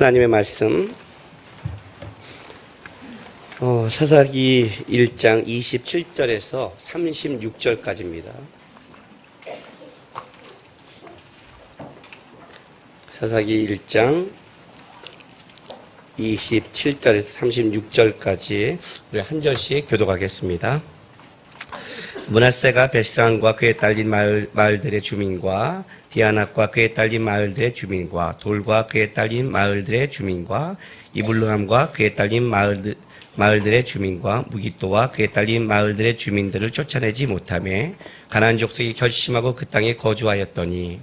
하나님의 말씀 사사기 1장 27절에서 36절까지입니다. 사사기 1장 27절에서 36절까지 우리 한 절씩 교독하겠습니다. 므낫세가 벳산과 그에 딸린 마을들의 주민과 디아낫과 그에 딸린 마을들의 주민과 돌과 그에 딸린 마을들의 주민과 이블루함과 그에 딸린 마을들의 주민과 무기또와 그에 딸린 마을들의 주민들을 쫓아내지 못하며 가나안 족속이 결심하고 그 땅에 거주하였더니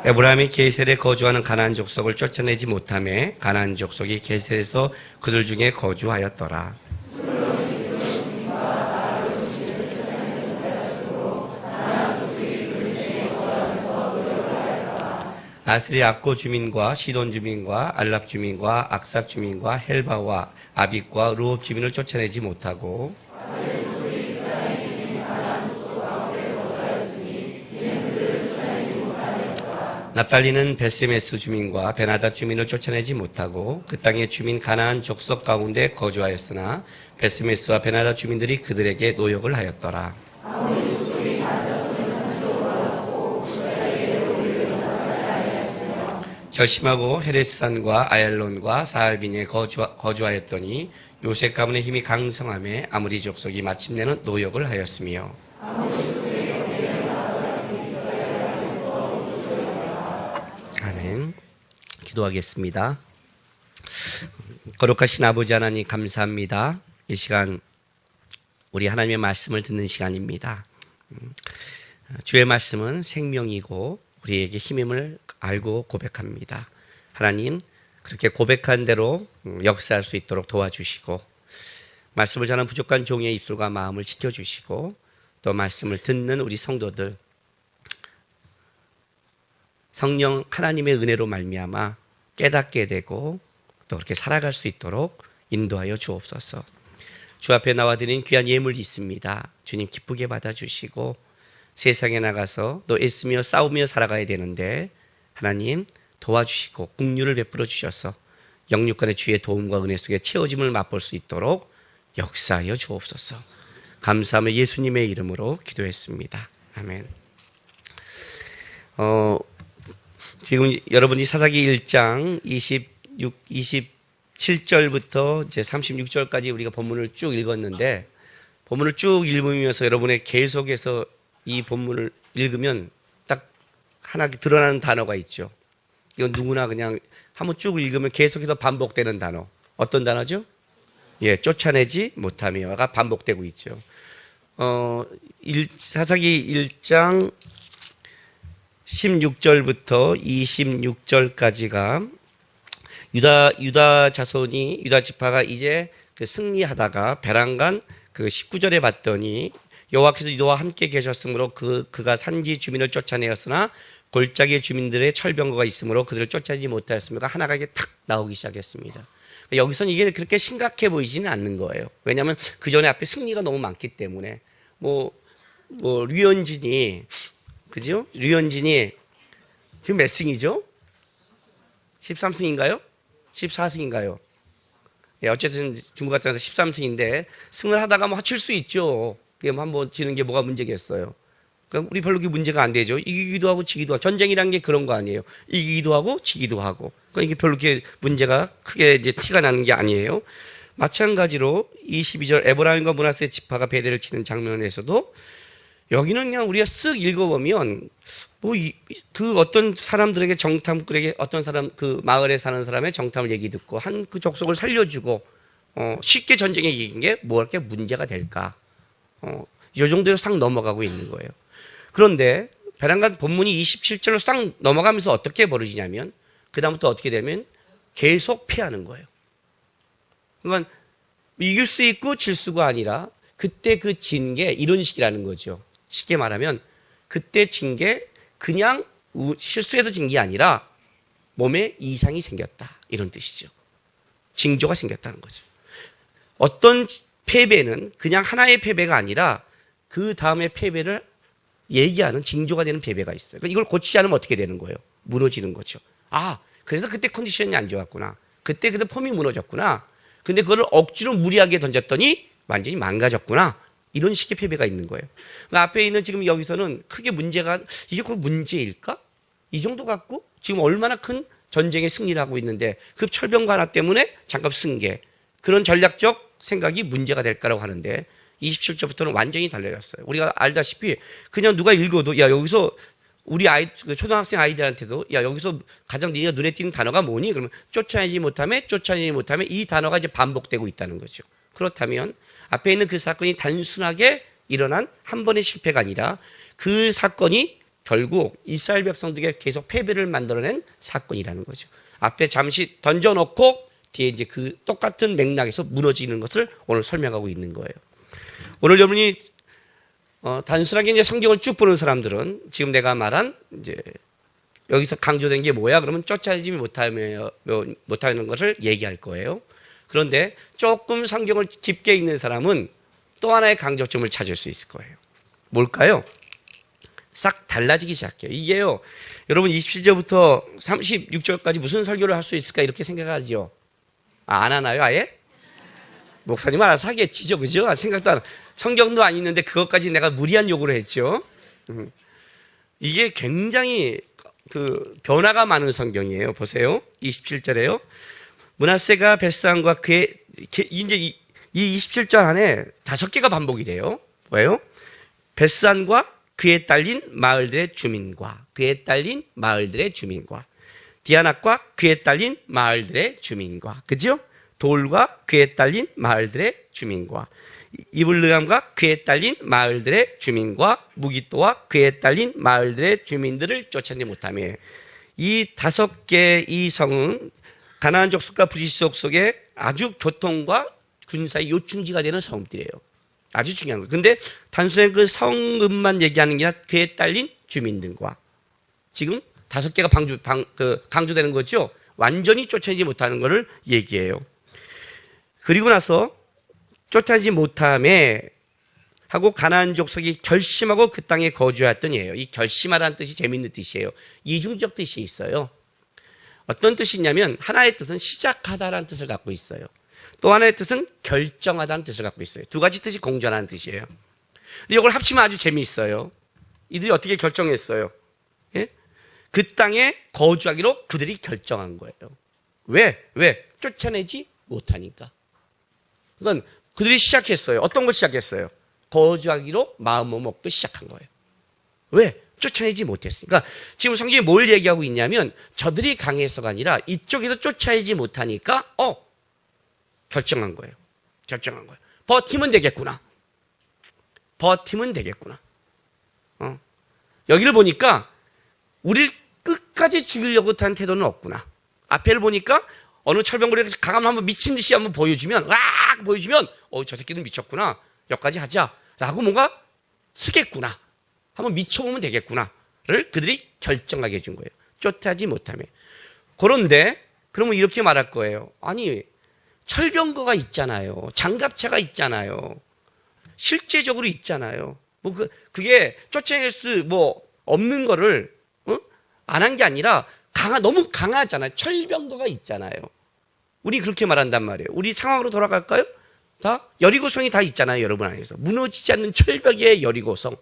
에브라임이 게셀에 거주하는 가나안 족속을 쫓아내지 못하며 가나안 족속이 게셀에서 그들 중에 거주하였더라. 아스리 악고 주민과 시돈 주민과 알랍 주민과 악삽 주민과 헬바와 아빅과 루옵 주민을 쫓아내지 못하고 납달리는 베세메스 주민과 베나닷 주민을 쫓아내지 못하고 그 땅의 주민 가나안 족속 가운데 거주하였으나 베세메스와 베나닷 주민들이 그들에게 노역을 하였더라. 결심하고 헤레스산과 아얄론과 사알빈에 거주하였더니 요셉 가문의 힘이 강성함에 아무리 족속이 마침내는 노역을 하였으며 아멘. 기도하겠습니다. 거룩하신 아버지 하나님 감사합니다. 이 시간 우리 하나님의 말씀을 듣는 시간입니다. 주의 말씀은 생명이고 우리에게 힘임을 알고 고백합니다. 하나님, 그렇게 고백한 대로 역사할 수 있도록 도와주시고 말씀을 전하는 부족한 종의 입술과 마음을 지켜주시고 또 말씀을 듣는 우리 성도들 성령 하나님의 은혜로 말미암아 깨닫게 되고 또 그렇게 살아갈 수 있도록 인도하여 주옵소서. 주 앞에 나와드린 귀한 예물이 있습니다. 주님 기쁘게 받아주시고 세상에 나가서 또 애쓰며 싸우며 살아가야 되는데 하나님 도와주시고 긍휼을 베풀어 주셔서 영육간의 주의 도움과 은혜 속에 채워짐을 맛볼 수 있도록 역사하여 주옵소서. 감사하며 예수님의 이름으로 기도했습니다. 아멘. 지금 여러분이 사사기 1장 27절부터 이제 36절까지 우리가 본문을 쭉 읽었는데 본문을 쭉 읽으면서 여러분의 계속해서 이 본문을 읽으면 딱 하나 드러나는 단어가 있죠. 이건 누구나 그냥 한번 쭉 읽으면 계속해서 반복되는 단어. 어떤 단어죠? 쫓아내지 못하며가 반복되고 있죠. 사사기 1장 16절부터 26절까지가 유다 자손이 유다 지파가 이제 그 승리하다가 베란간 그 19절에 봤더니 여호와께서 너와 함께 계셨으므로 그가 산지 주민을 쫓아내었으나 골짜기 주민들의 철병거가 있으므로 그들을 쫓아내지 못하였습니다. 하나가 이게 탁 나오기 시작했습니다. 여기서는 이게 그렇게 심각해 보이지는 않는 거예요. 왜냐하면 그 전에 앞에 승리가 너무 많기 때문에 류현진이 그죠? 류현진이 지금 몇 승이죠? 13승인가요? 14승인가요? 어쨌든 중국 같은 데서 13승인데 승을 하다가 칠 수 있죠. 그게 한번 지는 게 뭐가 문제겠어요. 그러니까 우리 별로 그게 문제가 안 되죠. 이기기도 하고 지기도 하고. 전쟁이란 게 그런 거 아니에요. 이기기도 하고 지기도 하고. 그러니까 이게 별로 그렇게 문제가 크게 이제 티가 나는 게 아니에요. 마찬가지로 22절 에브라임과 므낫세 지파가 배대를 치는 장면에서도 여기는 그냥 우리가 쓱 읽어보면 그 어떤 사람들에게 정탐꾼에게 어떤 사람 그 마을에 사는 사람의 정탐을 얘기 듣고 한 그 족속을 살려주고 쉽게 전쟁에 이긴 게 뭐가 문제가 될까? 이 정도로 싹 넘어가고 있는 거예요. 그런데 베란간 본문이 27절로 싹 넘어가면서 어떻게 벌어지냐면 그 다음부터 어떻게 되면 계속 피하는 거예요. 그러니까 이길 수 있고 질 수가 아니라 그때 그 진 게 이런 식이라는 거죠. 쉽게 말하면 그때 진 게 그냥 실수해서 진 게 아니라 몸에 이상이 생겼다 이런 뜻이죠. 징조가 생겼다는 거죠. 어떤 패배는 그냥 하나의 패배가 아니라 그 다음에 패배를 얘기하는 징조가 되는 패배가 있어요. 그러니까 이걸 고치지 않으면 어떻게 되는 거예요? 무너지는 거죠. 아, 그래서 그때 컨디션이 안 좋았구나. 그때 폼이 무너졌구나. 근데 그거를 억지로 무리하게 던졌더니 완전히 망가졌구나. 이런 식의 패배가 있는 거예요. 그러니까 앞에 있는 지금 여기서는 크게 문제가, 이게 꼭 문제일까? 이 정도 갖고 지금 얼마나 큰 전쟁에 승리를 하고 있는데 그 철병과 하나 때문에 잠깐 승계. 그런 전략적 생각이 문제가 될까라고 하는데 27절부터는 완전히 달라졌어요. 우리가 알다시피 그냥 누가 읽어도 야, 여기서 우리 아이, 초등학생 아이들한테도 야, 여기서 가장 네가 눈에 띄는 단어가 뭐니? 그러면 쫓아내지 못하면 이 단어가 이제 반복되고 있다는 거죠. 그렇다면 앞에 있는 그 사건이 단순하게 일어난 한 번의 실패가 아니라 그 사건이 결국 이스라엘 백성들에게 계속 패배를 만들어낸 사건이라는 거죠. 앞에 잠시 던져놓고 뒤에 이제 그 똑같은 맥락에서 무너지는 것을 오늘 설명하고 있는 거예요. 오늘 여러분이 단순하게 이제 성경을 쭉 보는 사람들은 지금 내가 말한 이제 여기서 강조된 게 뭐야? 그러면 쫓아내지 못하는 것을 얘기할 거예요. 그런데 조금 성경을 깊게 읽는 사람은 또 하나의 강조점을 찾을 수 있을 거예요. 뭘까요? 싹 달라지기 시작해요. 이게요, 여러분 27절부터 36절까지 무슨 설교를 할 수 있을까 이렇게 생각하죠. 안 하나요, 아예? 목사님 알아서 하겠지죠, 그죠? 생각도 안, 성경도 안 있는데 그것까지 내가 무리한 요구를 했죠. 이게 굉장히 그 변화가 많은 성경이에요. 보세요. 27절에요. 므낫세가 벳산과 그의, 이제 이 27절 안에 5개가 반복이 돼요. 뭐예요? 벳산과 그에 딸린 마을들의 주민과 디아낫과 그에 딸린 마을들의 주민과, 그죠? 돌과 그에 딸린 마을들의 주민과 이블르함과 그에 딸린 마을들의 주민과 무기또와 그에 딸린 마을들의 주민들을 쫓아내지 못하며, 이 5개 이 성은 가나안 족속과 브리스 족속의 아주 교통과 군사의 요충지가 되는 성들이에요. 아주 중요한 거예요. 근데 단순히 그 성읍만 얘기하는 게 아니라 그에 딸린 주민들과, 지금 5개가 강조되는 거죠. 완전히 쫓아내지 못하는 것을 얘기해요. 그리고 나서 쫓아내지 못함에 하고 가나안 족속이 결심하고 그 땅에 거주하였더니예요. 이 결심하라는 뜻이 재밌는 뜻이에요. 이중적 뜻이 있어요. 어떤 뜻이 있냐면 하나의 뜻은 시작하다라는 뜻을 갖고 있어요. 또 하나의 뜻은 결정하다는 뜻을 갖고 있어요. 두 가지 뜻이 공존하는 뜻이에요. 근데 이걸 합치면 아주 재미있어요. 이들이 어떻게 결정했어요? 예? 그 땅에 거주하기로 그들이 결정한 거예요. 왜? 쫓아내지 못하니까. 그건 그들이 시작했어요. 어떤 걸 시작했어요? 거주하기로 마음을 먹고 시작한 거예요. 왜? 쫓아내지 못했으니까. 지금 성경이 뭘 얘기하고 있냐면 저들이 강해서가 아니라 이쪽에서 쫓아내지 못하니까 결정한 거예요. 버티면 되겠구나. 여기를 보니까 우리를 끝까지 죽이려고 한 태도는 없구나. 앞에를 보니까 어느 철병거리에서 강함을 한번 미친 듯이 한번 보여주면 저 새끼는 미쳤구나. 여기까지 하자라고 뭔가 쓰겠구나. 한번 미쳐보면 되겠구나를 그들이 결정하게 해준 거예요. 쫓아지 못하면. 그런데 그러면 이렇게 말할 거예요. 아니, 철병거가 있잖아요. 장갑차가 있잖아요. 실제적으로 있잖아요. 그게 쫓아낼 수 없는 거를 안 한 게 아니라 너무 강하잖아요. 철병거가 있잖아요. 우리 그렇게 말한단 말이에요. 우리 상황으로 돌아갈까요? 다 여리고성이 다 있잖아요. 여러분 안에서 무너지지 않는 철벽의 여리고성.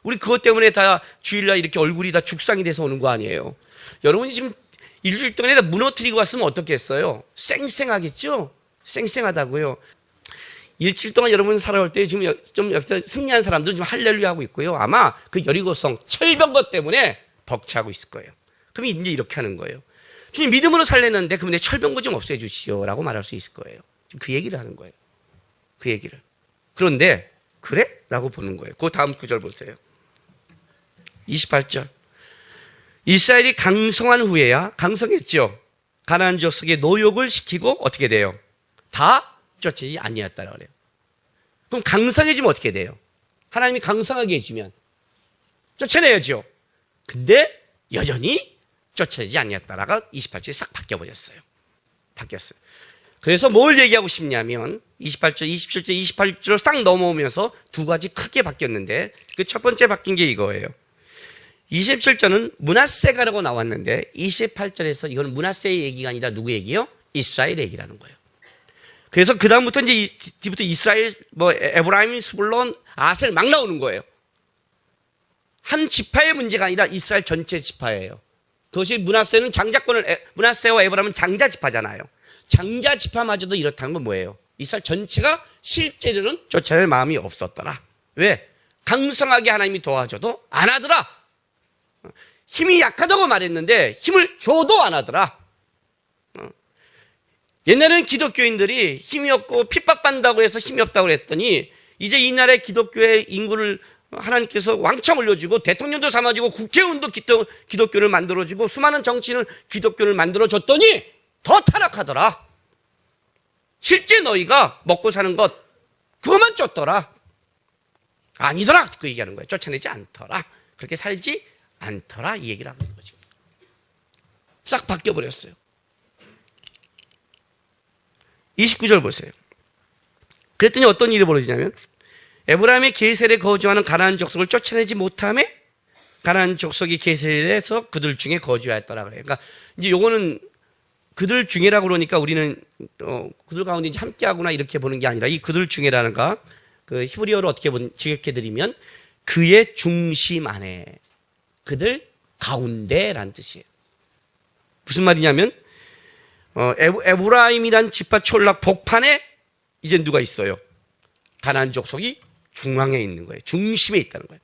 우리 그것 때문에 다 주일날 이렇게 얼굴이 다 죽상이 돼서 오는 거 아니에요. 여러분이 지금 일주일 동안에 다 무너뜨리고 왔으면 어떻겠어요? 쌩쌩하겠죠? 쌩쌩하다고요. 일주일 동안 여러분 살아올 때 지금 좀 여기서 승리한 사람들은 좀 할렐루야 하고 있고요. 아마 그 여리고성 철병거 때문에 벅차고 있을 거예요. 그럼 이제 이렇게 하는 거예요. 주님 믿음으로 살렸는데 그럼 내 철병거 좀 없애 주시오 라고 말할 수 있을 거예요. 지금 그 얘기를 하는 거예요. 그 얘기를. 그런데 그래? 라고 보는 거예요. 그 다음 구절 보세요. 28절. 이스라엘이 강성한 후에야, 강성했죠. 가나안 족속의 노역을 시키고 어떻게 돼요? 다 쫓아지지 아니었다라 그래요. 그럼 강성해지면 어떻게 돼요? 하나님이 강성하게 해주면 쫓아내야죠. 근데 여전히 쫓아지지 아니었다라가 28절에 싹 바뀌어버렸어요. 그래서 뭘 얘기하고 싶냐면 28절, 27절, 28절을 싹 넘어오면서 두 가지 크게 바뀌었는데 그 첫 번째 바뀐 게 이거예요. 27절은 므낫세가라고 나왔는데 28절에서 이건 므낫세의 얘기가 아니라 누구 얘기요? 이스라엘의 얘기라는 거예요. 그래서 그 다음부터 이제부터 이스라엘, 에브라임, 스불론, 아셀 막 나오는 거예요. 한 지파의 문제가 아니라 이스라엘 전체 지파예요. 그것이 므낫세는 므낫세와 에브라임은 장자 지파잖아요. 장자 지파마저도 이렇다는 건 뭐예요? 이스라엘 전체가 실제로는 쫓아낼 마음이 없었더라. 왜? 강성하게 하나님이 도와줘도 안 하더라. 힘이 약하다고 말했는데 힘을 줘도 안 하더라. 옛날에는 기독교인들이 힘이 없고 핍박받는다고 해서 힘이 없다고 했더니 이제 이 나라의 기독교의 인구를 하나님께서 왕창 올려주고 대통령도 삼아주고 국회의원도 기독교를 만들어주고 수많은 정치인을 기독교를 만들어줬더니 더 타락하더라. 실제 너희가 먹고 사는 것 그것만 쫓더라. 아니더라. 그 얘기하는 거예요. 쫓아내지 않더라. 그렇게 살지 않더라. 이 얘기를 하는 거지. 싹 바뀌어버렸어요. 29절 보세요. 그랬더니 어떤 일이 벌어지냐면 에브라임의 게셀에 거주하는 가나안 족속을 쫓아내지 못함에 가나안 족속이 게셀에서 그들 중에 거주하였더라 그래요. 그러니까 이제 요거는 그들 중에라고 그러니까 우리는 그들 가운데 이제 함께하구나 이렇게 보는 게 아니라 이 그들 중에라는가 그 히브리어로 어떻게 지역해 드리면 그의 중심 안에 그들 가운데라는 뜻이에요. 무슨 말이냐면 에브라임이란 지파 촌락 복판에 이제 누가 있어요? 가나안 족속이 중앙에 있는 거예요. 중심에 있다는 거예요.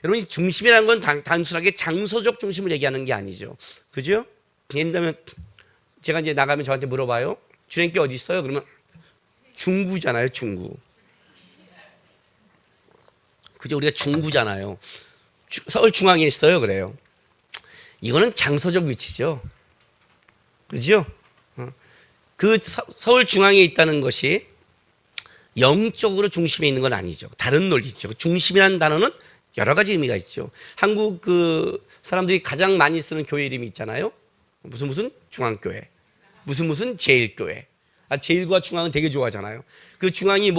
여러분, 이 중심이라는 건 단순하게 장소적 중심을 얘기하는 게 아니죠. 그죠? 예를 들면 제가 이제 나가면 저한테 물어봐요. 주님께 어디 있어요? 그러면 중구잖아요. 중구. 그죠? 우리가 중구잖아요. 서울 중앙에 있어요. 그래요. 이거는 장소적 위치죠. 그죠? 그 서울 중앙에 있다는 것이 영적으로 중심에 있는 건 아니죠. 다른 논리죠. 중심이라는 단어는 여러 가지 의미가 있죠. 한국 그 사람들이 가장 많이 쓰는 교회 이름이 있잖아요. 무슨 중앙교회, 무슨 제일교회. 제일과 중앙은 되게 좋아하잖아요. 그 중앙이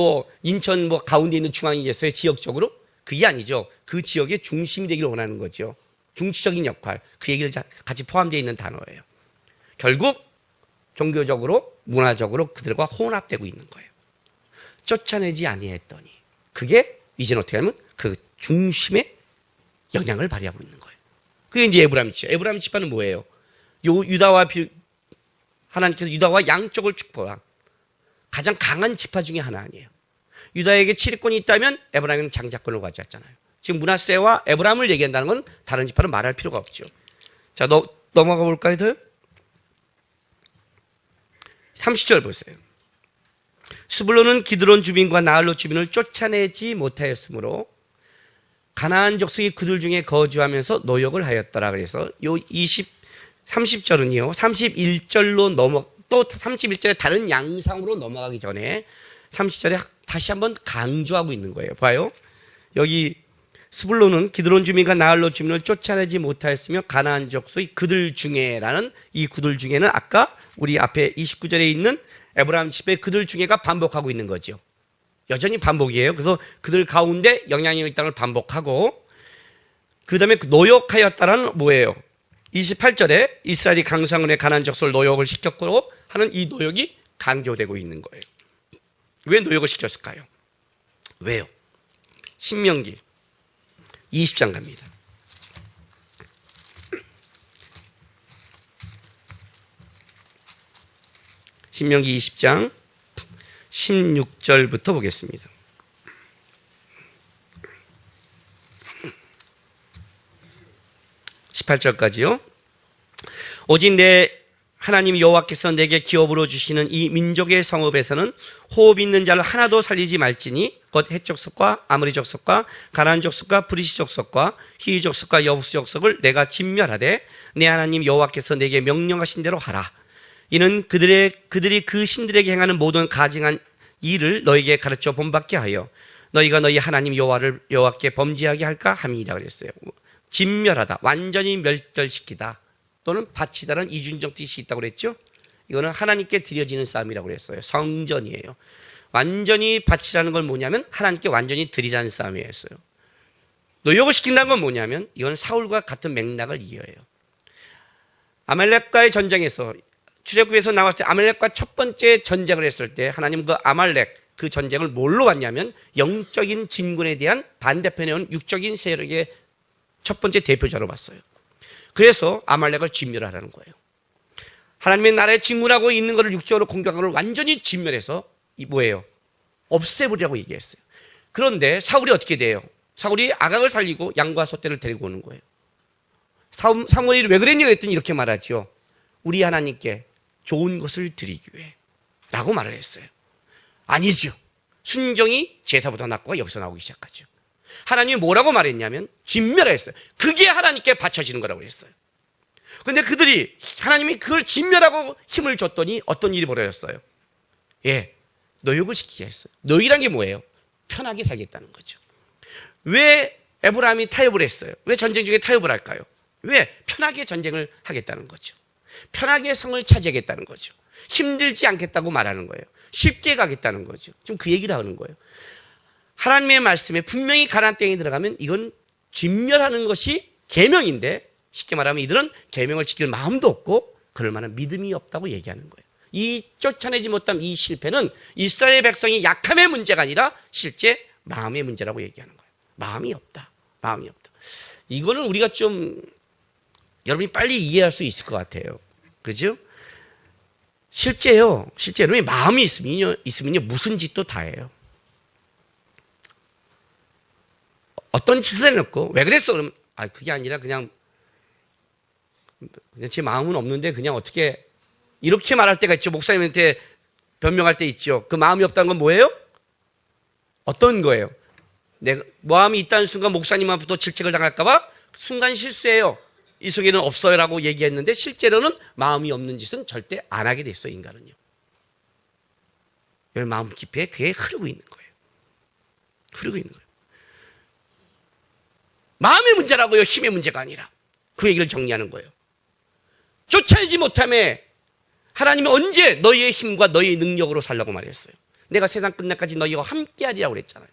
인천 가운데 있는 중앙이겠어요? 지역적으로? 그게 아니죠. 그 지역의 중심이 되기를 원하는 거죠. 중추적인 역할. 그 얘기를 같이 포함되어 있는 단어예요. 결국 종교적으로, 문화적으로 그들과 혼합되고 있는 거예요. 쫓아내지 아니했더니 그게 이제는 어떻게 하면 그 중심에 영향을 발휘하고 있는 거예요. 그게 이제 에브라임 지파. 에브라임 지파는 뭐예요? 하나님께서 유다와 양쪽을 축복한 가장 강한 지파 중에 하나 아니에요. 유다에게 치리권이 있다면 에브라임은 장자권을 가져왔잖아요. 지금 므낫세와 에브라임을 얘기한다는 건 다른 지파는 말할 필요가 없죠. 자, 넘어가 볼까요? 더? 30절 보세요. 스불론은 기드론 주민과 나할롯 주민을 쫓아내지 못하였으므로 가나안 족속이 그들 중에 거주하면서 노역을 하였더라. 그래서 요 30절은요 31절로 또 31절에 다른 양상으로 넘어가기 전에 30절에 다시 한번 강조하고 있는 거예요. 봐요. 여기 스불론은 기드론 주민과 나할롯 주민을 쫓아내지 못하였으며 가나안 족속이 그들 중에라는 이 그들 중에는 아까 우리 앞에 29절에 있는 에브라임 지파의 그들 중에가 반복하고 있는 거죠. 여전히 반복이에요. 그래서 그들 가운데 영향력 있다는 걸 반복하고 그 다음에 노역하였다라는 뭐예요? 28절에 이스라엘이 강상원의 가나안 족속을 노역을 시켰고 하는 이 노역이 강조되고 있는 거예요. 왜 노역을 시켰을까요? 왜요? 신명기 20장 갑니다. 신명기 20장 16절부터 보겠습니다. (18절까지요) 오직 내 하나님 여호와께서 내게 기업으로 주시는 이 민족의 성읍에서는 호흡 있는 자를 하나도 살리지 말지니 곧 헷 족속과 아모리 족속과 가나안 족속과 브리시 족속과 히위 족속과 여부스 족속을 내가 진멸하되 내 하나님 여호와께서 내게 명령하신 대로 하라. 이는 그들이 그 신들에게 행하는 모든 가증한 일을 너에게 가르쳐 본받게 하여 너희가 너희 하나님 여호와께 범죄하게 할까 함이라 그랬어요. 진멸하다, 완전히 멸절시키다 또는 바치다라는 이중적 뜻이 있다고 그랬죠. 이거는 하나님께 드려지는 싸움이라고 그랬어요. 성전이에요. 완전히 바치라는 건 뭐냐면 하나님께 완전히 드리라는 싸움이었어요. 노역을 시킨다는 건 뭐냐면 이건 사울과 같은 맥락을 이어해요. 아말렉과의 전쟁에서 출애굽에서 나왔을 때 아말렉과 첫 번째 전쟁을 했을 때 하나님 그 아말렉 그 전쟁을 뭘로 봤냐면 영적인 진군에 대한 반대편에 온 육적인 세력의 첫 번째 대표자로 봤어요. 그래서 아말렉을 진멸하라는 거예요. 하나님의 나라에 진군하고 있는 것을 육적으로 공격하는 걸 완전히 진멸해서 이 뭐예요? 없애버리라고 얘기했어요. 그런데 사울이 어떻게 돼요? 사울이 아각을 살리고 양과 소떼를 데리고 오는 거예요. 사무엘이 왜 그랬냐 그랬더니 이렇게 말하죠. 우리 하나님께 좋은 것을 드리기 위해 라고 말을 했어요. 아니죠. 순종이 제사보다 낫고가 여기서 나오기 시작하죠. 하나님이 뭐라고 말했냐면 진멸했어요. 그게 하나님께 바쳐지는 거라고 했어요. 그런데 그들이 하나님이 그걸 진멸하고 힘을 줬더니 어떤 일이 벌어졌어요? 예, 노역을 시키게 했어요. 노역이란 게 뭐예요? 편하게 살겠다는 거죠. 왜 에브라임이 타협을 했어요? 왜 전쟁 중에 타협을 할까요? 왜? 편하게 전쟁을 하겠다는 거죠. 편하게 성을 차지하겠다는 거죠. 힘들지 않겠다고 말하는 거예요. 쉽게 가겠다는 거죠. 지금 그 얘기를 하는 거예요. 하나님의 말씀에 분명히 가나안 땅에 들어가면 이건 진멸하는 것이 계명인데 쉽게 말하면 이들은 계명을 지킬 마음도 없고 그럴 만한 믿음이 없다고 얘기하는 거예요. 이 쫓아내지 못한 이 실패는 이스라엘 백성이 약함의 문제가 아니라 실제 마음의 문제라고 얘기하는 거예요. 마음이 없다. 마음이 없다. 이거는 우리가 좀 여러분이 빨리 이해할 수 있을 것 같아요. 그죠? 실제 여러분이 마음이 있으면요 무슨 짓도 다 해요. 어떤 짓을 해놓고 왜 그랬어? 그러면 그게 아니라 그냥 제 마음은 없는데 그냥 어떻게 이렇게 말할 때가 있죠. 목사님한테 변명할 때 있죠. 그 마음이 없다는 건 뭐예요? 어떤 거예요? 내가 마음이 있다는 순간 목사님한테부터 질책을 당할까 봐 순간 실수예요. 이 속에는 없어요라고 얘기했는데 실제로는 마음이 없는 짓은 절대 안 하게 됐어요. 인간은요. 여러분 마음 깊이에 그게 흐르고 있는 거예요. 흐르고 있는 거예요. 마음의 문제라고요. 힘의 문제가 아니라. 그 얘기를 정리하는 거예요. 쫓아내지 못함에 하나님이 언제 너희의 힘과 너희의 능력으로 살라고 말했어요. 내가 세상 끝날까지 너희와 함께하리라고 그랬잖아요.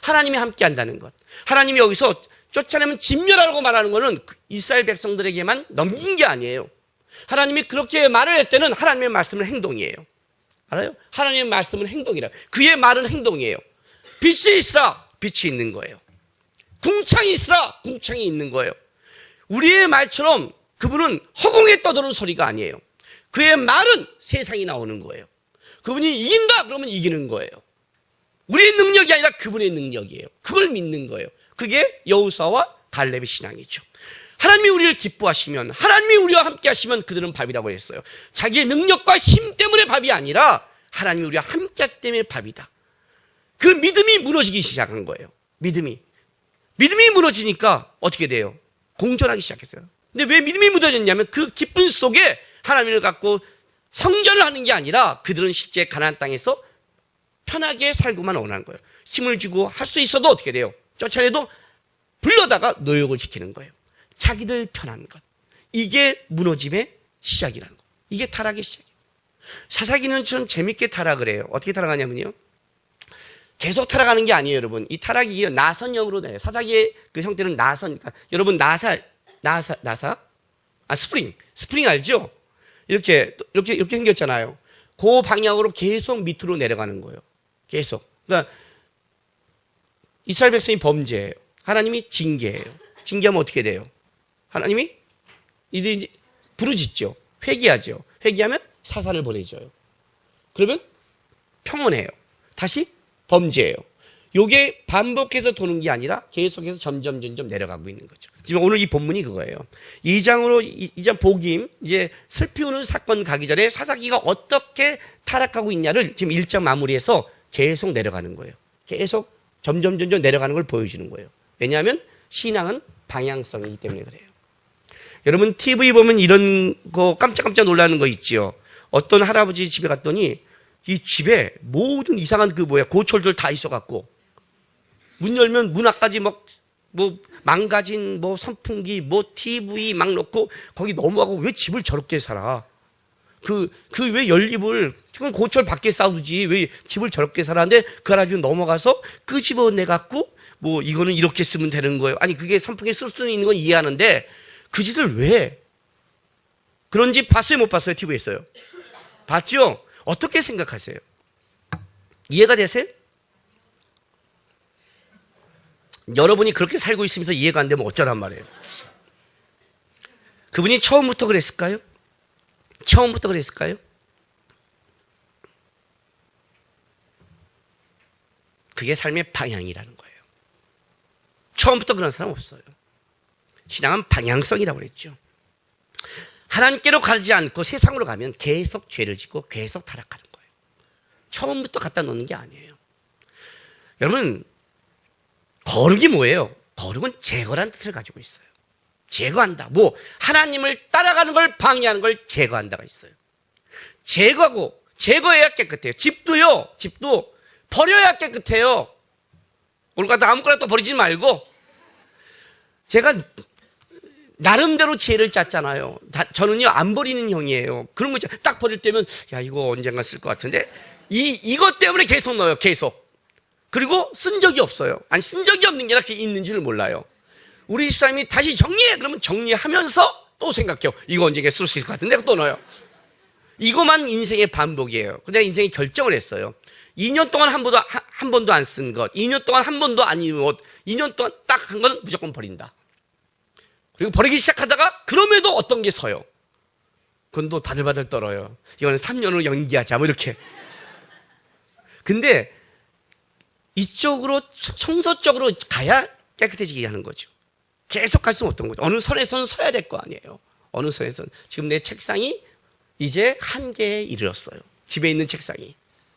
하나님이 함께한다는 것. 하나님이 여기서 쫓아내면 진멸하라고 말하는 것은 이스라엘 백성들에게만 넘긴 게 아니에요. 하나님이 그렇게 말을 할 때는 하나님의 말씀은 행동이에요. 알아요? 하나님의 말씀은 행동이라. 그의 말은 행동이에요. 빛이 있으라 빛이 있는 거예요. 궁창이 있으라 궁창이 있는 거예요. 우리의 말처럼 그분은 허공에 떠도는 소리가 아니에요. 그의 말은 세상이 나오는 거예요. 그분이 이긴다 그러면 이기는 거예요. 우리의 능력이 아니라 그분의 능력이에요. 그걸 믿는 거예요. 그게 여호수아와 갈렙의 신앙이죠. 하나님이 우리를 기뻐하시면 하나님이 우리와 함께 하시면 그들은 밥이라고 했어요. 자기의 능력과 힘 때문에 밥이 아니라 하나님이 우리와 함께 하기 때문에 밥이다. 그 믿음이 무너지기 시작한 거예요. 믿음이 무너지니까 어떻게 돼요? 공존하기 시작했어요. 근데 왜 믿음이 무너졌냐면 그 기쁨 속에 하나님을 갖고 성전을 하는 게 아니라 그들은 실제 가나안 땅에서 편하게 살고만 원하는 거예요. 힘을 주고 할 수 있어도 어떻게 돼요? 쫓아내도 불러다가 노역을 시키는 거예요. 자기들 편한 것. 이게 무너짐의 시작이라는 거예요. 이게 타락의 시작이에요. 사사기는 좀 재밌게 타락을 해요. 어떻게 타락하냐면요. 계속 타락하는 게 아니에요, 여러분. 이 타락이 나선형으로 돼요. 사사기의 그 형태는 나선. 그러니까 여러분 스프링 알죠? 이렇게 생겼잖아요. 그 방향으로 계속 밑으로 내려가는 거예요. 계속. 그러니까 이스라엘 백성이 범죄해요. 하나님이 징계해요. 징계하면 어떻게 돼요? 하나님이 이제 부르짖죠. 회개하죠. 회개하면 사사를 보내줘요. 그러면 평온해요. 다시 범죄해요. 이게 반복해서 도는 게 아니라 계속해서 점점 내려가고 있는 거죠. 지금 오늘 이 본문이 그거예요. 2장 복임, 이제 슬피 우는 사건 가기 전에 사사기가 어떻게 타락하고 있냐를 지금 1장 마무리해서 계속 내려가는 거예요. 계속 점점 내려가는 걸 보여주는 거예요. 왜냐하면 신앙은 방향성이기 때문에 그래요. 여러분 TV 보면 이런 거 깜짝깜짝 놀라는 거 있지요. 어떤 할아버지 집에 갔더니 이 집에 모든 이상한 고철들 다 있어갖고 문 열면 문 앞까지 망가진 선풍기 TV 막 놓고 거기 넘어가고 왜 집을 저렇게 살아? 그 왜 연립을, 지금 고철 밖에 싸우지, 왜 집을 저렇게 살았는데, 그걸 아주 넘어가서 끄집어내갖고, 뭐, 이거는 이렇게 쓰면 되는 거예요. 아니, 그게 선풍기에 쓸 수는 있는 건 이해하는데, 그 짓을 왜? 그런 집 봤어요, 못 봤어요? TV에서요? 봤죠? 어떻게 생각하세요? 이해가 되세요? 여러분이 그렇게 살고 있으면서 이해가 안 되면 어쩌란 말이에요? 그분이 처음부터 그랬을까요? 처음부터 그랬을까요? 그게 삶의 방향이라는 거예요. 처음부터 그런 사람 없어요. 신앙은 방향성이라고 그랬죠. 하나님께로 가지 않고 세상으로 가면 계속 죄를 짓고 계속 타락하는 거예요. 처음부터 갖다 놓는 게 아니에요. 여러분, 거룩이 뭐예요? 거룩은 제거라는 뜻을 가지고 있어요. 제거한다. 뭐 하나님을 따라가는 걸 방해하는 걸 제거한다가 있어요. 제거하고, 제거해야 깨끗해요. 집도 버려야 깨끗해요. 오늘 같은 아무거나 또 버리지 말고. 제가 나름대로 지혜를 짰잖아요. 저는요 안 버리는 형이에요. 그런 거 딱 버릴 때면 야 이거 언젠가 쓸 것 같은데 이것 때문에 계속 넣어요. 계속. 그리고 쓴 적이 없어요. 아니 쓴 적이 없는 게 아니라 그게 있는지를 몰라요. 우리 집사님이 다시 정리해. 그러면 정리하면서 또 생각해요. 이거 언젠가 쓸 수 있을 것 같은데 또 넣어요. 이거만 인생의 반복이에요. 근데 인생이 결정을 했어요. 2년 동안 한 번도 안 쓴 것, 2년 동안 한 번도 안 입은 옷, 2년 동안 딱 한 건 무조건 버린다. 그리고 버리기 시작하다가 그럼에도 어떤 게 서요. 그건 또 바들바들 떨어요. 이거는 3년을 연기하자 뭐 이렇게. 근데 이쪽으로 청소 쪽으로 가야 깨끗해지게 하는 거죠. 계속 갈 수는 없던 거죠. 어느 선에서는 서야 될 거 아니에요. 어느 선에서는. 지금 내 책상이 이제 한계에 이르렀어요. 집에 있는 책상이.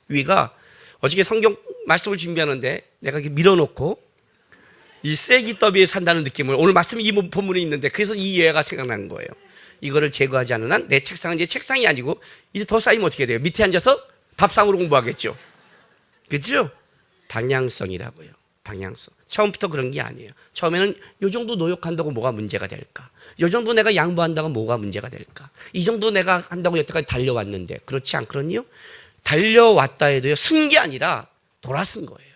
위가 어저께 성경 말씀을 준비하는데 내가 이렇게 밀어놓고 이 쓰레기 더비에 산다는 느낌을, 오늘 말씀이 이 본문에 있는데 그래서 이 예가 생각나는 거예요. 이거를 제거하지 않는 한 내 책상은 이제 책상이 아니고 이제 더 쌓이면 어떻게 돼요? 밑에 앉아서 밥상으로 공부하겠죠. 그렇죠? 방향성이라고요. 방향성. 처음부터 그런 게 아니에요. 처음에는 이 정도 노력한다고 뭐가 문제가 될까? 이 정도 내가 양보한다고 뭐가 문제가 될까? 이 정도 내가 한다고 여태까지 달려왔는데 그렇지 않거든요. 달려왔다 해도요, 쓴 게 아니라 돌아선 거예요.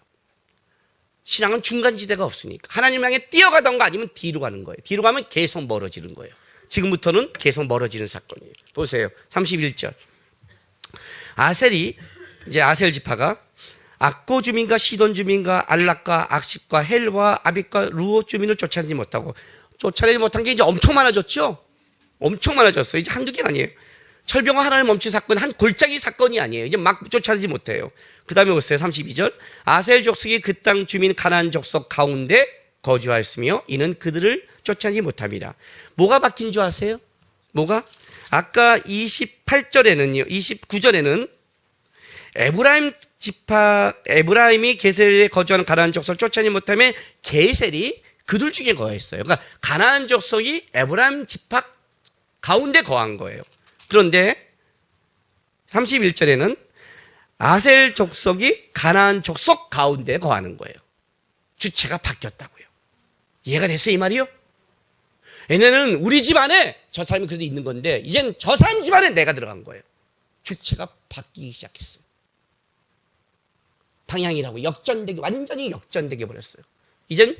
신앙은 중간지대가 없으니까 하나님 향해 뛰어가던가 아니면 뒤로 가는 거예요. 뒤로 가면 계속 멀어지는 거예요. 지금부터는 계속 멀어지는 사건이에요. 보세요. 31절. 아셀이, 이제 아셀 지파가 악고 주민과 시돈 주민과 알락과 악십과 헬과 아빗과 루오 주민을 쫓아내지 못하고, 쫓아내지 못한 게 이제 엄청 많아졌죠. 엄청 많아졌어요. 이제 한두 개 아니에요. 철병과 하나를 멈춘 사건, 한 골짜기 사건이 아니에요. 이제 막 쫓아내지 못해요. 그 다음에 보세요. 32절. 아셀 족속이 그 땅 주민 가나안 족속 가운데 거주하였으며 이는 그들을 쫓아내지 못함이라. 뭐가 바뀐 줄 아세요? 뭐가? 아까 28절에는요, 29절에는 에브라임이 게셀에 거주하는 가나안 족속을 쫓아내지 못하며 게셀이 그들 중에 거했어요. 그러니까 가나안 족속이 에브라임 지파 가운데 거한 거예요. 그런데 31절에는 아셀 족속이 가나안 족속 가운데 거하는 거예요. 주체가 바뀌었다고요. 이해가 됐어요, 이 말이요? 얘네는 우리 집 안에 저 사람이 그래도 있는 건데 이젠 저 사람 집 안에 내가 들어간 거예요. 주체가 바뀌기 시작했어요. 방향이라고 역전되게, 완전히 역전되게 버렸어요. 이젠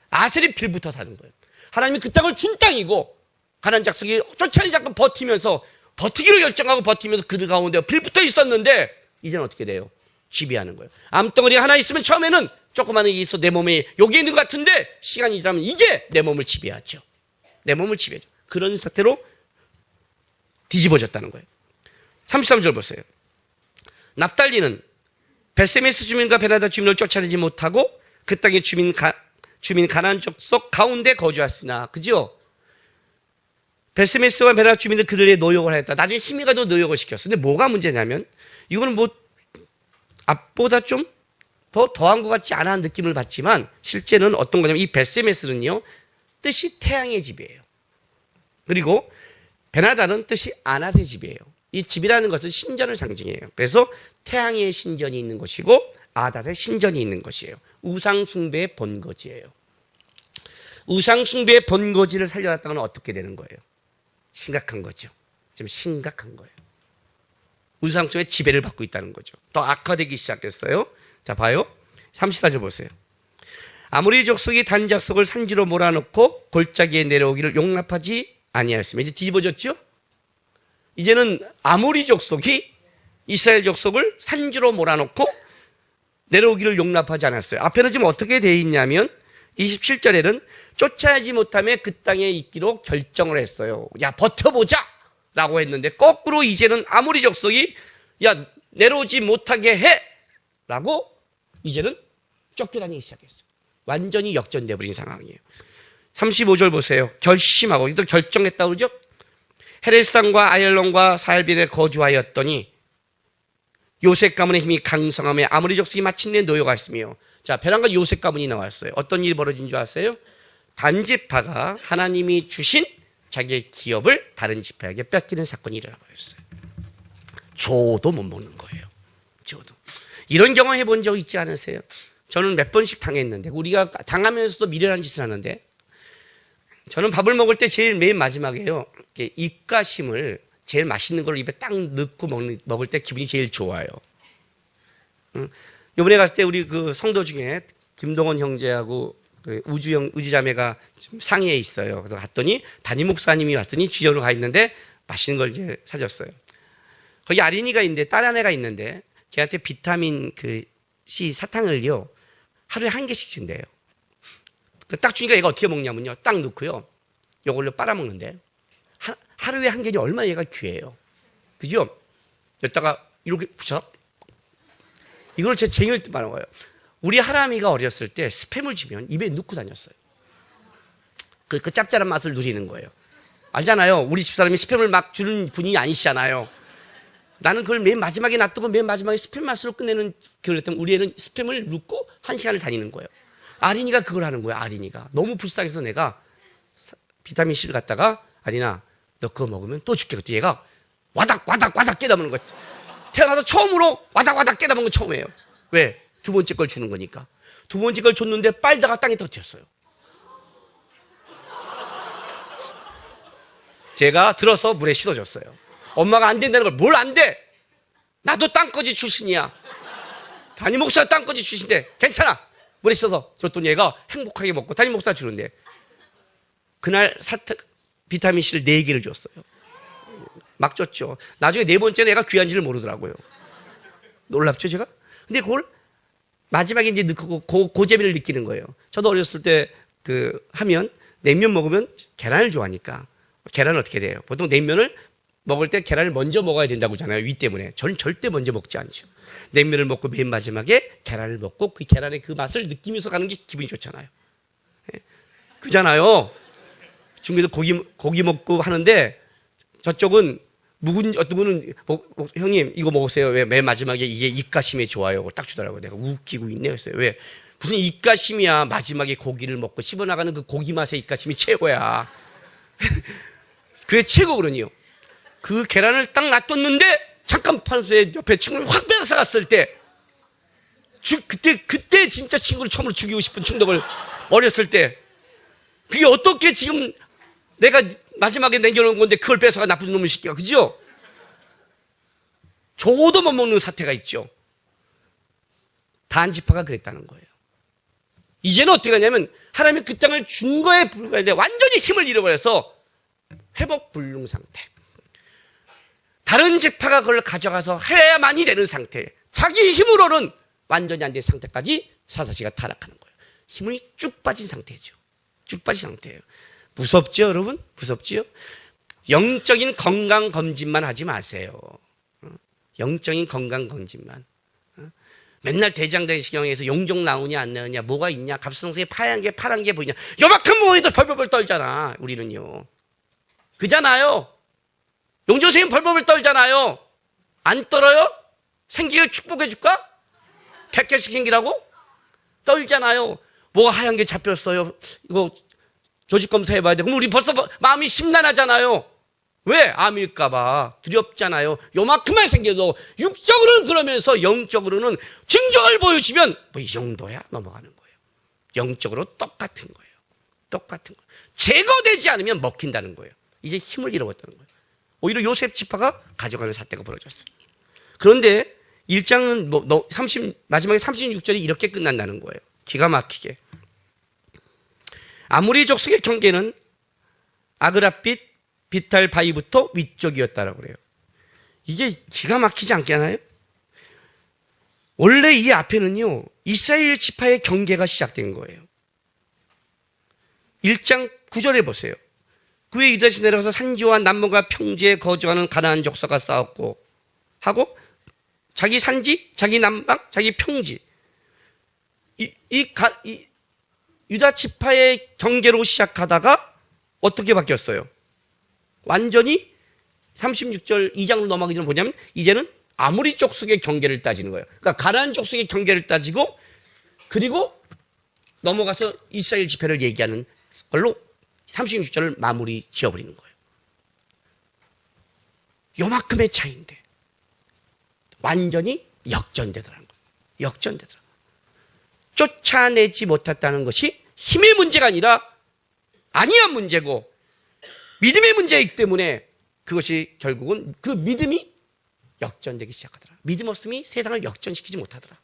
아셀이 빌부터 사는 거예요. 하나님이 그 땅을 준 땅이고 가나안 족속이 쫓아내지 않고 버티면서, 버티기로 결정하고 버티면서 그들 가운데 빌부터 있었는데 이제는 어떻게 돼요? 지배하는 거예요. 암덩어리 하나 있으면 처음에는 조그마한 게 있어 내 몸에 여기 있는 것 같은데 시간이 지나면 이게 내 몸을 지배하죠. 내 몸을 지배하죠. 그런 상태로 뒤집어졌다는 거예요. 33절 보세요. 납달리는 벳세메스 주민과 베나다 주민을 쫓아내지 못하고 그 땅의 주민 가나안 족속 가운데 거주했으나, 그죠? 벳세메스와 베나다 주민들 그들의 노역을 하였다. 나중에 힘이 가도 노역을 시켰어. 근데 뭐가 문제냐면 이거는 뭐 앞보다 좀 더한 것 같지 않은 느낌을 받지만 실제는 어떤 거냐면 이 벳세메스는요 뜻이 태양의 집이에요. 그리고 베나다는 뜻이 아낫의 집이에요. 이 집이라는 것은 신전을 상징해요. 그래서 태양의 신전이 있는 것이고 아닷의 신전이 있는 것이에요. 우상숭배의 본거지예요. 우상숭배의 본거지를 살려놨다가는 어떻게 되는 거예요? 심각한 거죠. 좀 심각한 거예요. 우상숭의 지배를 받고 있다는 거죠. 더 악화되기 시작했어요. 자, 봐요. 34절 보세요. 아모리 족속이 단 족속을 산지로 몰아넣고 골짜기에 내려오기를 용납하지 아니하였으며, 이제 뒤집어졌죠? 이제는 아모리 족속이 이스라엘 족속을 산지로 몰아넣고 내려오기를 용납하지 않았어요. 앞에는 지금 어떻게 되어 있냐면 27절에는 쫓아야지 못하며 그 땅에 있기로 결정을 했어요. 야, 버텨보자 라고 했는데, 거꾸로 이제는 아모리 족속이 야, 내려오지 못하게 해 라고 이제는 쫓겨다니기 시작했어요. 완전히 역전돼 버린 상황이에요. 35절 보세요. 결심하고, 이도 결정했다고 그러죠? 헤레스산과 아얄론과 사할빈에 거주하였더니 요셉 가문의 힘이 강성하며 아모리 족속이 마침내 놓여갔으며, 자, 벼랑과 요셉 가문이 나왔어요. 어떤 일이 벌어진 줄 아세요? 단지파가 하나님이 주신 자기의 기업을 다른 지파에게 뺏기는 사건이 일어나 버렸어요. 조도 못 먹는 거예요. 조도. 이런 경험 해본 적 있지 않으세요? 저는 몇 번씩 당했는데, 우리가 당하면서도 미련한 짓을 하는데, 저는 밥을 먹을 때 제일 맨 마지막에요, 입가심을 제일 맛있는 걸 입에 딱 넣고 먹을 때 기분이 제일 좋아요. 이번에 갔을 때 우리 그 성도 중에 김동원 형제하고 그 우주자매가 지금 상해에 있어요. 그래서 갔더니 담임 목사님이 왔더니 주전으로 가 있는데 맛있는 걸 이제 사줬어요. 거기 아린이가 있는데, 딸 아내가 있는데, 걔한테 비타민 그 C 사탕을요 하루에 1개씩 준대요. 딱 주니까 얘가 어떻게 먹냐면요, 딱 넣고요 요걸로 빨아먹는데, 하루에 1개니 얼마나 얘가 귀해요. 그죠? 여기다가 이렇게 붙여. 이걸 제 쟁일 때 말한 거예요. 우리 하람이가 어렸을 때 스팸을 주면 입에 넣고 다녔어요. 그 짭짤한 맛을 누리는 거예요. 알잖아요. 우리 집사람이 스팸을 막 주는 분이 아니시잖아요. 나는 그걸 맨 마지막에 놔두고 맨 마지막에 스팸 맛으로 끝내는, 그랬더니 우리 애는 스팸을 넣고 1시간을 다니는 거예요. 아린이가 그걸 하는 거예요. 아린이가 너무 불쌍해서 내가 비타민C를 갖다가, 아린아 너 그거 먹으면 또 줄게. 그때 얘가 와닥 깨다보는 거지. 태어나서 처음으로 와닥 깨다본 건 처음이에요. 왜? 두 번째 걸 주는 거니까. 두 번째 걸 줬는데 빨다가 땅에 떨어졌어요. 제가 들어서 물에 씻어줬어요. 엄마가 안 된다는 걸, 뭘 안 돼? 나도 땅거지 출신이야. 담임 목사가 땅거지 출신인데 괜찮아. 물에 씻어서 줬더니 얘가 행복하게 먹고, 담임 목사 주는데 그날 비타민C를 4개를 줬어요. 막 줬죠. 나중에 4번째는 얘가 귀한지를 모르더라고요. 놀랍죠, 제가? 근데 그걸 마지막에 이제 넣고 고재미를 느끼는 거예요. 저도 어렸을 때 하면 냉면 먹으면 계란을 좋아하니까, 계란은 어떻게 돼요? 보통 냉면을 먹을 때 계란을 먼저 먹어야 된다고 하잖아요. 위 때문에. 저는 절대 먼저 먹지 않죠. 냉면을 먹고 맨 마지막에 계란을 먹고 그 계란의 그 맛을 느끼면서 가는 게 기분이 좋잖아요. 그잖아요. 중국에도 고기 먹고 하는데 저쪽은 어떤 분은 형님 이거 먹으세요. 왜 맨 마지막에 이게 입가심에 좋아요. 딱 주더라고요. 내가 웃기고 있네요. 했어요. 왜? 무슨 입가심이야. 마지막에 고기를 먹고 씹어나가는 그 고기 맛의 입가심이 최고야. 그게 최고거든요. 그 계란을 딱 놔뒀는데 잠깐 판수에 옆에 친구를 확 빼앗아갔을 때, 그때 진짜 친구를 처음으로 죽이고 싶은 충동을, 어렸을 때 그게 어떻게 지금 내가 마지막에 남겨놓은 건데 그걸 뺏어가 나쁜 놈을 시키가, 그죠? 조도 못 먹는 사태가 있죠. 단지파가 그랬다는 거예요. 이제는 어떻게 하냐면 하나님이 그 땅을 준 거에 불과한데 완전히 힘을 잃어버려서 회복 불능 상태. 다른 지파가 그걸 가져가서 해야만이 되는 상태. 자기 힘으로는 완전히 안 된 상태까지 사사시가 타락하는 거예요. 힘이 쭉 빠진 상태죠. 쭉 빠진 상태예요. 무섭죠, 여러분? 무섭지요? 영적인 건강 검진만 하지 마세요. 영적인 건강 검진만. 맨날 대장대시경에서 용종 나오냐 안 나오냐, 뭐가 있냐, 갑상선에 파란 게 보이냐, 요만큼 모이도 벌벌벌 떨잖아. 우리는요. 그잖아요. 용조선생님 벌벌벌 떨잖아요. 안 떨어요? 생기를 축복해 줄까? 100개씩 생기라고? 떨잖아요. 뭐가 하얀 게 잡혔어요. 이거 조직 검사해봐야 돼. 그럼 우리 벌써 마음이 심란하잖아요. 왜? 암일까봐 두렵잖아요. 요만큼만 생겨도 육적으로는 그러면서 영적으로는 증거를 보여주면 뭐 이 정도야 넘어가는 거예요. 영적으로 똑같은 거예요. 똑같은 거예요. 제거되지 않으면 먹힌다는 거예요. 이제 힘을 잃어버렸다는 거예요. 오히려 요셉 지파가 가져가는 사태가 벌어졌어요. 그런데 1장은 마지막에 36절이 이렇게 끝난다는 거예요. 기가 막히게. 아모리 족속의 경계는 아그랏빛 비탈 바위부터 위쪽이었다라고 그래요. 이게 기가 막히지 않겠나요? 원래 이 앞에는요, 이스라엘 지파의 경계가 시작된 거예요. 1장 9절에 보세요. 그 후에 유다에서 내려가서 산지와 남문과 평지에 거주하는 가나안 족속과 싸웠고 하고 자기 산지, 자기 남방, 자기 평지. 유다 지파의 경계로 시작하다가 어떻게 바뀌었어요? 완전히 36절 2장으로 넘어가기 전에 뭐냐면 이제는 아모리 족속의 경계를 따지는 거예요. 그러니까 가나안 족속의 경계를 따지고 그리고 넘어가서 이스라엘 지파를 얘기하는 걸로 36절을 마무리 지어버리는 거예요. 요만큼의 차이인데 완전히 역전되더라는 거예요. 역전되더라. 쫓아내지 못했다는 것이 힘의 문제가 아니라 아니한 문제고 믿음의 문제이기 때문에 그것이 결국은 그 믿음이 역전되기 시작하더라. 믿음 없음이 세상을 역전시키지 못하더라.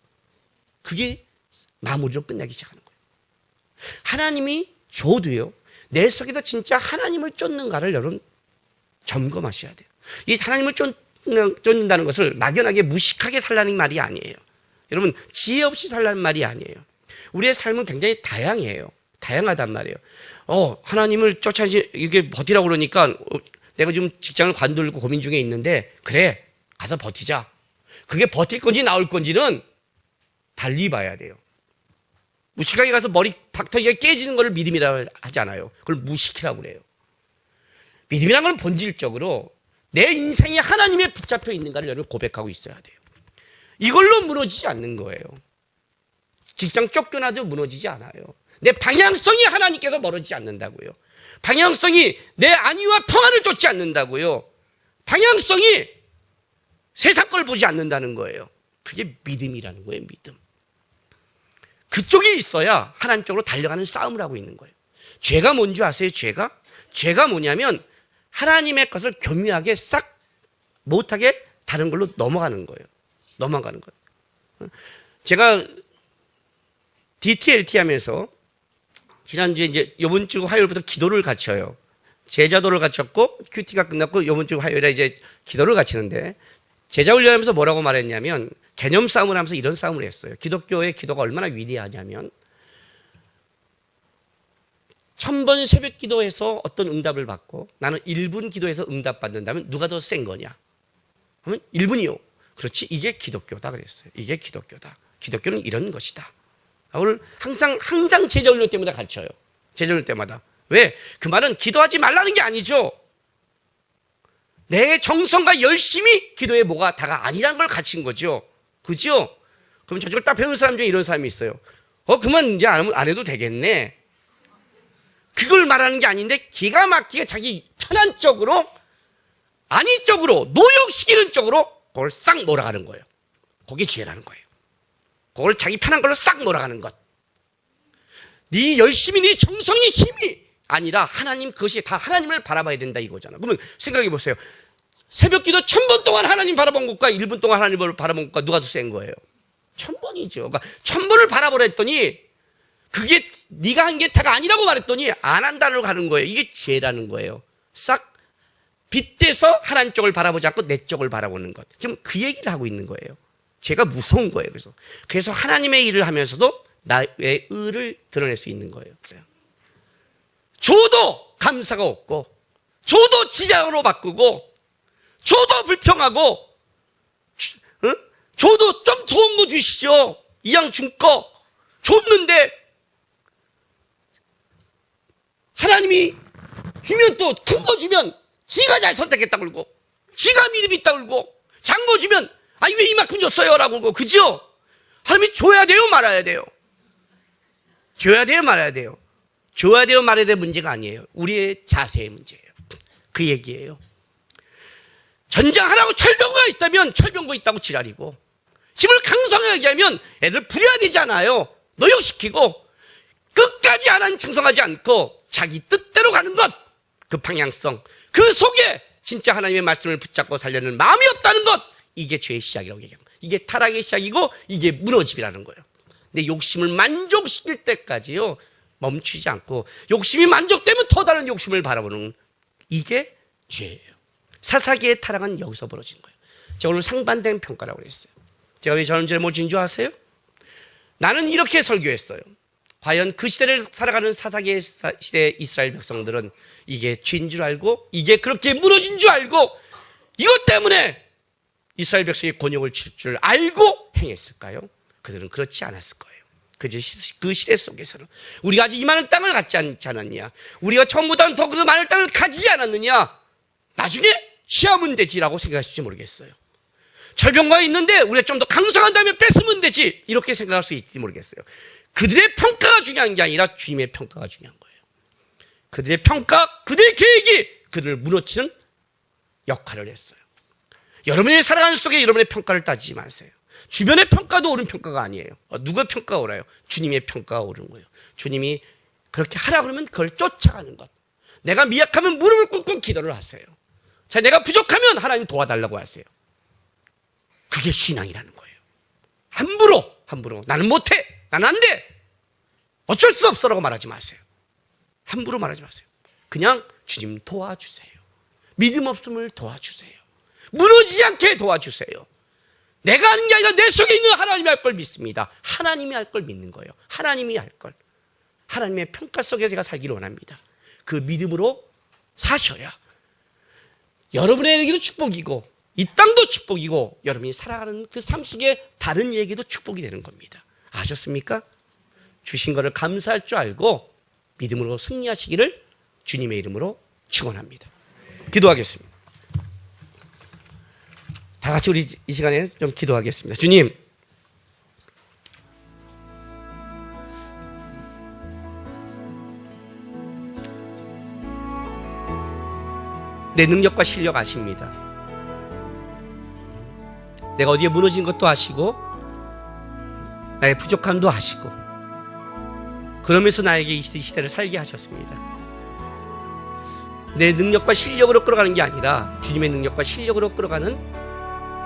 그게 마무리로 끝나기 시작하는 거예요. 하나님이 줘도요, 내 속에서 진짜 하나님을 쫓는가를 여러분 점검하셔야 돼요. 이 하나님을 쫓는다는 것을 막연하게 무식하게 살라는 말이 아니에요. 여러분, 지혜 없이 살라는 말이 아니에요. 우리의 삶은 굉장히 다양해요. 다양하단 말이에요. 하나님을 쫓아야지 이게 버티라고 그러니까 내가 지금 직장을 관두고 고민 중에 있는데 그래, 가서 버티자. 그게 버틸 건지 나올 건지는 달리 봐야 돼요. 무식하게 가서 머리 박터기가 깨지는 것을 믿음이라고 하지 않아요. 그걸 무식이라고 그래요. 믿음이라는 건 본질적으로 내 인생이 하나님에 붙잡혀 있는가를 여러분 고백하고 있어야 돼요. 이걸로 무너지지 않는 거예요. 직장 쫓겨나도 무너지지 않아요. 내 방향성이 하나님께서 멀어지지 않는다고요. 방향성이 내 안위와 평안을 쫓지 않는다고요. 방향성이 세상 걸 보지 않는다는 거예요. 그게 믿음이라는 거예요. 믿음. 그쪽에 있어야 하나님 쪽으로 달려가는 싸움을 하고 있는 거예요. 죄가 뭔지 아세요? 죄가 뭐냐면 하나님의 것을 교묘하게 싹 못하게 다른 걸로 넘어가는 거예요. 넘어가는 거예요. 제가 DTLT 하면서 지난주에 이제 이번 주 화요일부터 기도를 갖춰요. 제자도를 갖췄고 큐티가 끝났고 이번 주 화요일에 이제 기도를 갖추는데 제자 훈련하면서 뭐라고 말했냐면 개념 싸움을 하면서 이런 싸움을 했어요. 기독교의 기도가 얼마나 위대하냐면 1000번 새벽 기도에서 어떤 응답을 받고 나는 1분 기도에서 응답 받는다면 누가 더 센 거냐? 하면 1분이요. 그렇지, 이게 기독교다 그랬어요. 이게 기독교다. 기독교는 이런 것이다. 오늘 항상 제자 훈련 때마다 가르쳐요. 제자 훈련 때마다. 왜? 그 말은 기도하지 말라는 게 아니죠. 내 정성과 열심히 기도에 뭐가 다가 아니라는 걸 가르친 거죠. 그죠? 그럼 저쪽을 딱 배우는 사람 중에 이런 사람이 있어요. 그만 이제 안 해도 되겠네. 그걸 말하는 게 아닌데 기가 막히게 자기 편한 쪽으로 아니 쪽으로 노역시키는 쪽으로 그걸 싹 몰아가는 거예요. 그게 죄라는 거예요. 그걸 자기 편한 걸로 싹 몰아가는 것. 네 열심히 네 정성이 힘이 아니라 하나님, 그것이 다 하나님을 바라봐야 된다 이거잖아. 그러면 생각해 보세요. 새벽 기도 1000번 동안 하나님 바라본 것과 1분 동안 하나님을 바라본 것과 누가 더 센 거예요? 1000번이죠. 그러니까 1000번을 바라보라 했더니 그게 네가 한 게 다가 아니라고 말했더니 안 한다고 가는 거예요. 이게 죄라는 거예요. 싹 빗대서 하나님 쪽을 바라보지 않고 내 쪽을 바라보는 것. 지금 그 얘기를 하고 있는 거예요. 죄가 무서운 거예요. 그래서 하나님의 일을 하면서도 나의 의를 드러낼 수 있는 거예요. 줘도 감사가 없고, 줘도 지장으로 바꾸고, 줘도 불평하고, 줘도 좀 좋은 거 주시죠. 이왕 준 거 줬는데 하나님이 주면 또 큰 거 주면 지가 잘 선택했다 그러고, 지가 믿음이 있다 그러고, 작은 거 주면 아니 왜 이만큼 줬어요? 라고 그러고, 그죠? 하나님이 줘야 돼요? 말아야 돼요? 줘야 돼요? 말아야 돼요? 줘야 돼요? 말아야 돼요? 문제가 아니에요. 우리의 자세의 문제예요. 그 얘기예요. 전장하라고 철병거가 있다면 철병거 있다고 지랄이고, 힘을 강성하게 하면 애들 부려야 되잖아요. 노역시키고 끝까지 하나님 충성하지 않고 자기 뜻대로 가는 것, 그 방향성, 그 속에 진짜 하나님의 말씀을 붙잡고 살려는 마음이 없다는 것, 이게 죄의 시작이라고 얘기합니다. 이게 타락의 시작이고 이게 무너짐이라는 거예요. 근데 욕심을 만족시킬 때까지요 멈추지 않고 욕심이 만족되면 더 다른 욕심을 바라보는 이게 죄예요. 사사기의 타락은 여기서 벌어진 거예요. 제가 오늘 상반된 평가라고 그랬어요. 제가 왜 저런 죄를 못 지은 줄 아세요? 나는 이렇게 설교했어요. 과연 그 시대를 살아가는 사사기의 시대 이스라엘 백성들은 이게 죄인 줄 알고 이게 그렇게 무너진 줄 알고 이것 때문에 이스라엘 백성이 곤욕을 칠 줄 알고 행했을까요? 그들은 그렇지 않았을 거예요. 그 시대 속에서는 우리가 아직 이 많은 땅을 갖지 않지 않았냐, 우리가 처음보다는 더 그 많은 땅을 가지지 않았느냐, 나중에 취하면 되지라고 생각하실지 모르겠어요. 철병과에 있는데 우리가 좀 더 강성한 다음에 뺐으면 되지 이렇게 생각할 수 있을지 모르겠어요. 그들의 평가가 중요한 게 아니라 주님의 평가가 중요한 거예요. 그들의 평가, 그들의 계획이 그들을 무너뜨리는 역할을 했어요. 여러분의 살아가는 속에 여러분의 평가를 따지지 마세요. 주변의 평가도 옳은 평가가 아니에요. 누가 평가가 옳아요? 주님의 평가가 옳은 거예요. 주님이 그렇게 하라 그러면 그걸 쫓아가는 것. 내가 미약하면 무릎을 꿇고 기도를 하세요. 자, 내가 부족하면 하나님 도와달라고 하세요. 그게 신앙이라는 거예요. 함부로 나는 못해, 나는 안 돼, 어쩔 수 없어라고 말하지 마세요. 함부로 말하지 마세요. 그냥 주님 도와주세요. 믿음 없음을 도와주세요. 무너지지 않게 도와주세요. 내가 하는 게 아니라 내 속에 있는 하나님이 할 걸 믿습니다. 하나님이 할 걸 믿는 거예요. 하나님이 할 걸. 하나님의 평가 속에 제가 살기를 원합니다. 그 믿음으로 사셔야 여러분에게도 축복이고 이 땅도 축복이고 여러분이 살아가는 그 삶 속에 다른 얘기도 축복이 되는 겁니다. 아셨습니까? 주신 것을 감사할 줄 알고 믿음으로 승리하시기를 주님의 이름으로 축원합니다. 기도하겠습니다. 다 같이 우리 이 시간에 좀 기도하겠습니다. 주님, 내 능력과 실력 아십니다. 내가 어디에 무너진 것도 아시고 나의 부족함도 아시고 그러면서 나에게 이 시대를 살게 하셨습니다. 내 능력과 실력으로 끌어가는 게 아니라 주님의 능력과 실력으로 끌어가는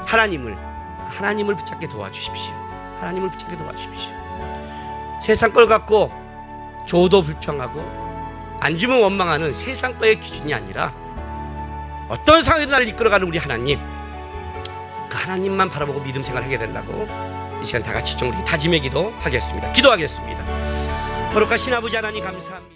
하나님을 붙잡게 도와주십시오. 하나님을 붙잡게 도와주십시오. 세상 걸 갖고 줘도 불평하고 안 주면 원망하는 세상 거의 기준이 아니라 어떤 상황에도 나를 이끌어가는 우리 하나님, 그 하나님만 바라보고 믿음 생활하게 되려고 이 시간 다 같이 좀 우리 다짐의 기도 하겠습니다. 기도하겠습니다. 거룩하신 아버지 하나님 감사합니다.